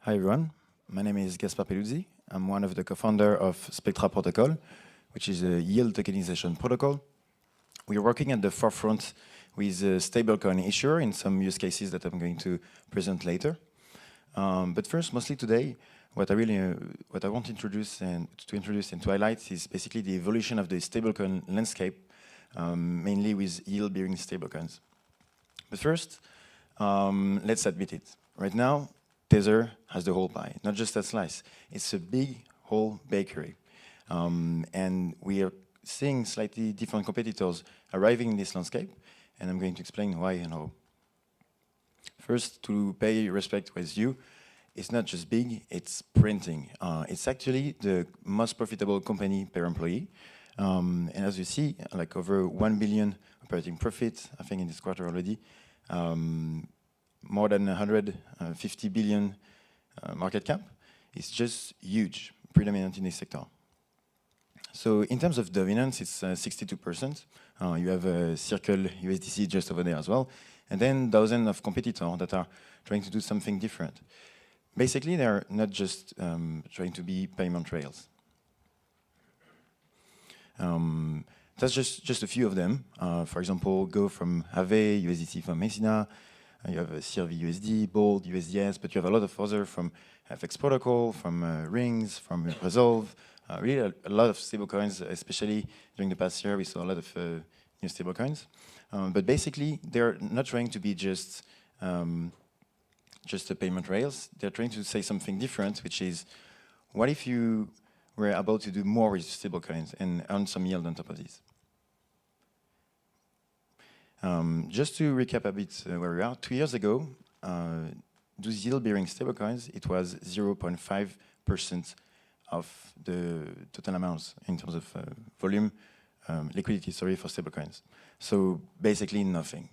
Hi everyone, my name is Gaspard Peduzzi. I'm one of the co-founder of Spectra protocol, which is a yield tokenization protocol. We are working at the forefront with a stablecoin issuer in some use cases that I'm going to present later. But first, mostly today, what I want to introduce and to highlight is basically the evolution of the stablecoin landscape, mainly with yield-bearing stablecoins. But first, let's admit it. Right now, Tether has the whole pie, not just a slice. It's a big whole bakery. And we are seeing slightly different competitors arriving in this landscape, and I'm going to explain why and how. First, to pay respect with you, it's not just big, it's printing. It's actually the most profitable company per employee. And as you see, like over 1 billion operating profit, I think in this quarter already, more than 150 billion market cap. It's just huge, predominant in this sector. So in terms of dominance, it's 62%. You have a Circle USDC just over there as well. And then dozens of competitors that are trying to do something different. Basically, they're not just trying to be payment rails. That's just a few of them. For example, go from Aave, USDT from Messina. You have CRV USD, Bold, USDS, but you have a lot of other from FX Protocol, from Rings, from Resolve. Really a lot of stablecoins, especially during the past year, we saw a lot of new stablecoins. But basically, they're not trying to be just the payment rails. They're trying to say something different, which is, what if you were able to do more with stablecoins and earn some yield on top of this? Just to recap a bit where we are, 2 years ago, those yield-bearing stablecoins, it was 0.5% of the total amounts in terms of volume, liquidity, sorry, for stablecoins. So basically nothing.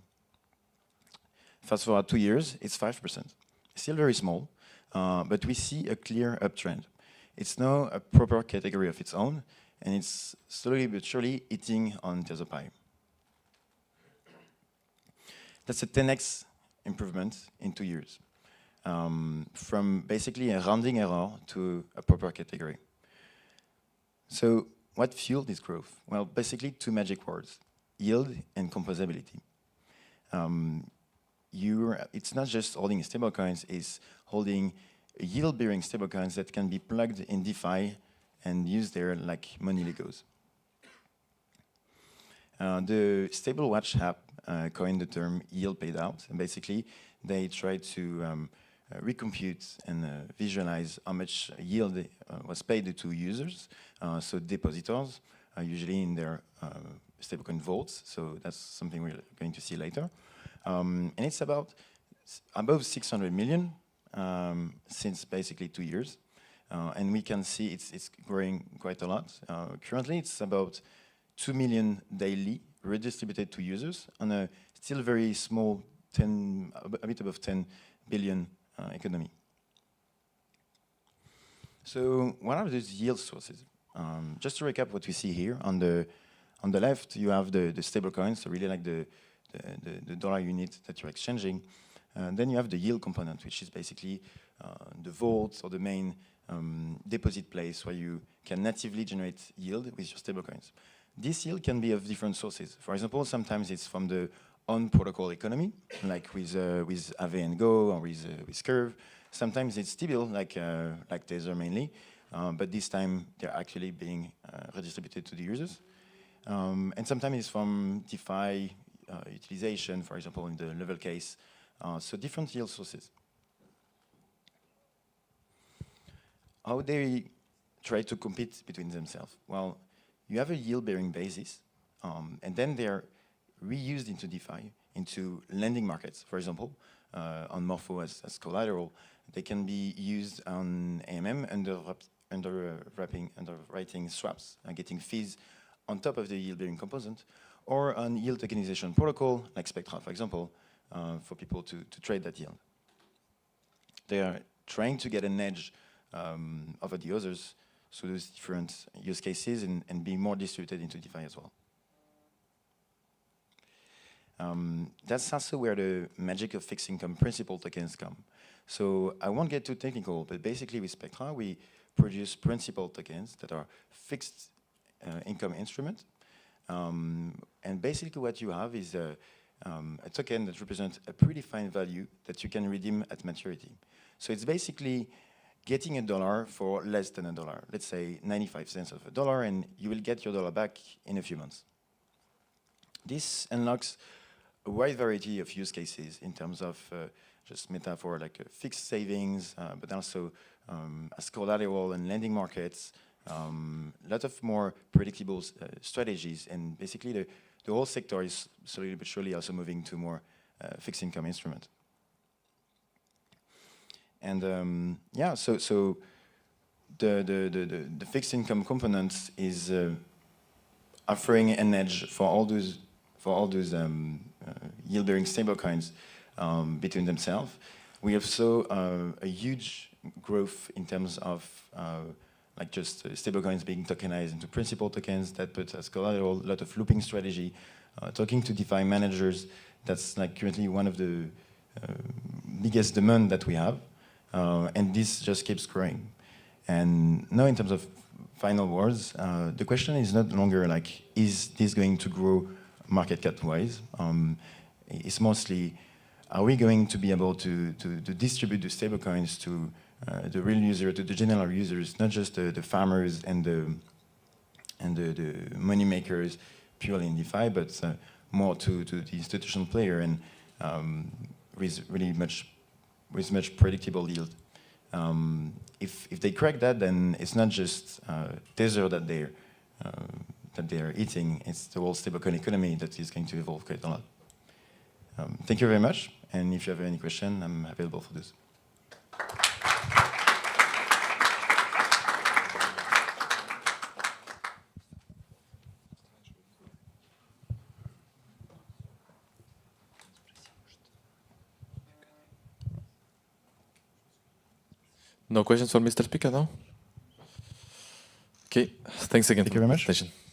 Fast forward 2 years, it's 5%. Still very small, but we see a clear uptrend. It's now a proper category of its own, and it's slowly but surely eating on Tether pie. That's a 10x improvement in 2 years, from basically a rounding error to a proper category. So what fueled this growth? Well, basically 2 magic words, yield and composability. It's not just holding stablecoins, it's holding yield-bearing stablecoins that can be plugged in DeFi and used there like money Legos. The StableWatch app coined the term yield paid out, and basically they try to recompute and visualize how much yield was paid to users, so depositors, usually in their stablecoin vaults, so that's something we're going to see later. And it's about above 600 million since basically 2 years, and we can see it's growing quite a lot. Currently it's about 2 million daily redistributed to users on a still very small a bit above 10 billion economy. So what are these yield sources? Just to recap what we see here, on the left you have the stable coins, so really like the dollar unit that you're exchanging. Then you have the yield component, which is basically the vaults or the main deposit place where you can natively generate yield with your stablecoins. This yield can be of different sources. For example, sometimes it's from the on-protocol economy, like with Aave and Go or with Curve. Sometimes it's T-bill, like Tether mainly, but this time they're actually being redistributed to the users. And sometimes it's from DeFi utilization, for example, in the level case. So different yield sources. How they try to compete between themselves? Well, you have a yield-bearing basis, and then they are reused into DeFi, into lending markets, for example, on Morpho as collateral. They can be used on AMM underwriting swaps, getting fees on top of the yield-bearing component, or on yield tokenization protocol, like Spectra, for example, for people to trade that yield. They are trying to get an edge over the others, so those different use cases and be more distributed into DeFi as well. That's also where the magic of fixed income principal tokens come. So I won't get too technical, but basically with Spectra, we produce principal tokens that are fixed income instrument. And basically what you have is a token that represents a predefined value that you can redeem at maturity. So it's basically getting a dollar for less than a dollar. Let's say 95 cents of a dollar, and you will get your dollar back in a few months. This unlocks a wide variety of use cases in terms of just metaphor like fixed savings, but also as collateral and lending markets, a lot of more predictable strategies, and basically the whole sector is slowly but surely also moving to more fixed income instrument. And yeah, so the fixed income component is offering an edge for all those yield-bearing stablecoins between themselves. We have saw a huge growth in terms of like just stablecoins being tokenized into principal tokens that put as collateral, a lot of looping strategy. Talking to DeFi managers, that's like currently one of the biggest demand that we have. And this just keeps growing. And now in terms of final words, the question is not longer like, is this going to grow market cap-wise? It's mostly, are we going to be able to distribute the stablecoins to the real user, to the general users, not just the farmers and the money makers purely in DeFi, but more to the institutional player and with really much predictable yield. If they crack that, then it's not just Tether that they're eating, it's the whole stablecoin economy that is going to evolve quite a lot. Thank you very much, and if you have any question, I'm available for this. No questions for Mr. Speaker, no? Okay, thanks again. Thank you very much. Presentation.